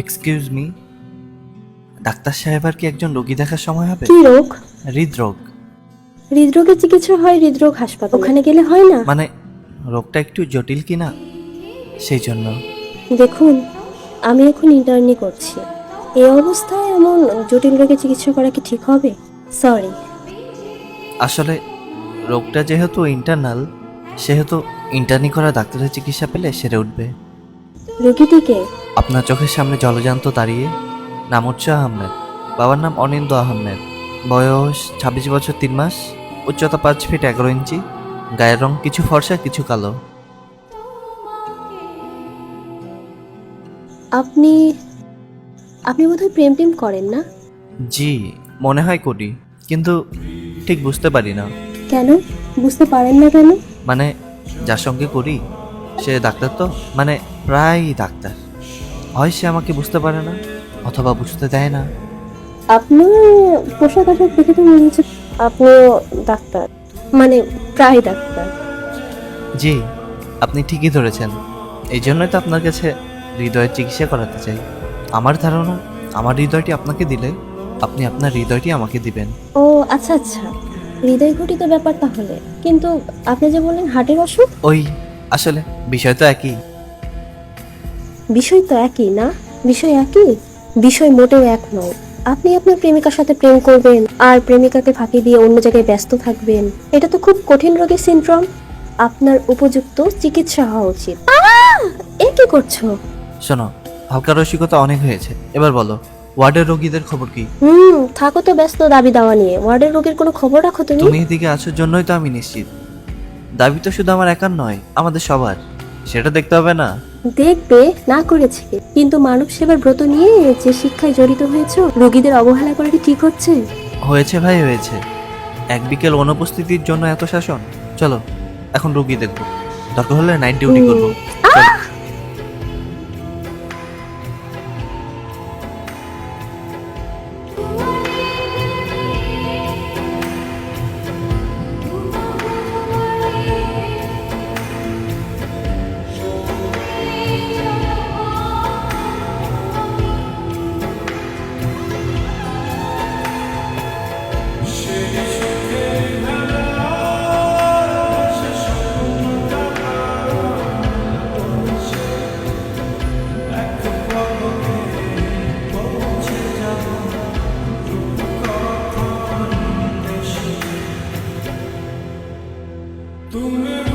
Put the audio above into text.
Excuse me, doctor সাহেব আর কি একজন রোগী দেখার সময় হবে? কি রোগ? হৃদরোগ। হৃদরোগের চিকিৎসা হয় হৃদরোগ হাসপাতাল, ওখানে গেলে হয় না? মানে রোগটা একটু জটিল কি না, সেই জন্য। দেখুন, আমি এখন ইন্টার্নি করছি। এই অবস্থায় এমন জটিল রোগের চিকিৎসা করা কি ঠিক হবে? সরি। আসলে রোগটা যেহেতু ইন্টারনাল, সেহেতু ইন্টার্নি করা ডাক্তারের চিকিৎসা পেলে সেরে উঠবে। রোগীটিকে? আপনার চোখের সামনে জলজান্ত দাঁড়িয়ে, নাম হচ্ছে আহমেদ, বাবার নাম অনিন্দ আহমেদ, বয়স 26 বছর 3 মাস, উচ্চতা 5 ফিট 11 ইঞ্চি, গায়ের রং কিছু ফর্সা কিছু কালো। আপনি আপনি বোধহয় প্রেম টেম করেন না? জি, মনে হয় করি, কিন্তু ঠিক বুঝতে পারি না। কেন বুঝতে পারেন না কেন? মানে যার সঙ্গে করি সে ডাক্তার তো, মানে প্রায় ডাক্তার, হয় সে আমাকে বুঝতে পারে না অথবা বুঝতে দেয় না। আপনার পোশাক আশাক দেখে তো মনে হচ্ছে আপনিও ডাক্তার, মানে প্রায় ডাক্তার। জি, আপনি ঠিকই ধরেছেন। এই জন্যই তো আপনার কাছে হৃদয়ের চিকিৎসা করাতে চাই। আমার ধারণা, আমার হৃদয়টি আপনাকে দিলে আপনি আপনার হৃদয়টি আমাকে দিবেন। ও আচ্ছা আচ্ছা, হৃদয় ঘটিত ব্যাপার তাহলে। কিন্তু আপনি যে বললেন হার্টের অসুখ। ওই, আসলে বিষয় তো একই। বিষয় তো একই না? বিষয় একই, বিষয় মোটেও এক নয়। আপনি আপনার প্রেমিকার সাথে প্রেম করবেন আর প্রেমিকাকে ফাঁকি দিয়ে অন্য জায়গায় ব্যস্ত থাকবেন, এটা তো খুব কঠিন রোগের সিনড্রোম। আপনার উপযুক্ত চিকিৎসা হওয়া উচিত। এ কি করছো? শোনো, হালকা রসিকতা অনেক হয়েছে, এবার বলো ওয়ার্ডের রোগীদের খবর কি? থাকো তো ব্যস্ত দাবি দাওয়া নিয়ে, ওয়ার্ডের রোগীর কোনো খবর রাখো তুমি? তুমি এদিকে আসার জন্যই তো আমি নিশ্চিত। দাবি তো শুধু আমার একার নয়, আমাদের সবার, সেটা দেখতে হবে না? দেখবে না করেছে কে? কিন্তু মানব সেবার ব্রত নিয়ে যে শিক্ষায় জড়িত হয়েছে, রোগীদের অবহেলা করা কি ঠিক হচ্ছে? হয়েছে ভাই, হয়েছে। এক বিকেল অনুপস্থিতির জন্য এত শাসন। চলো এখন রোগী দেখবো, দরকার হলে নাইট ডিউটি করবো। চলো। तुम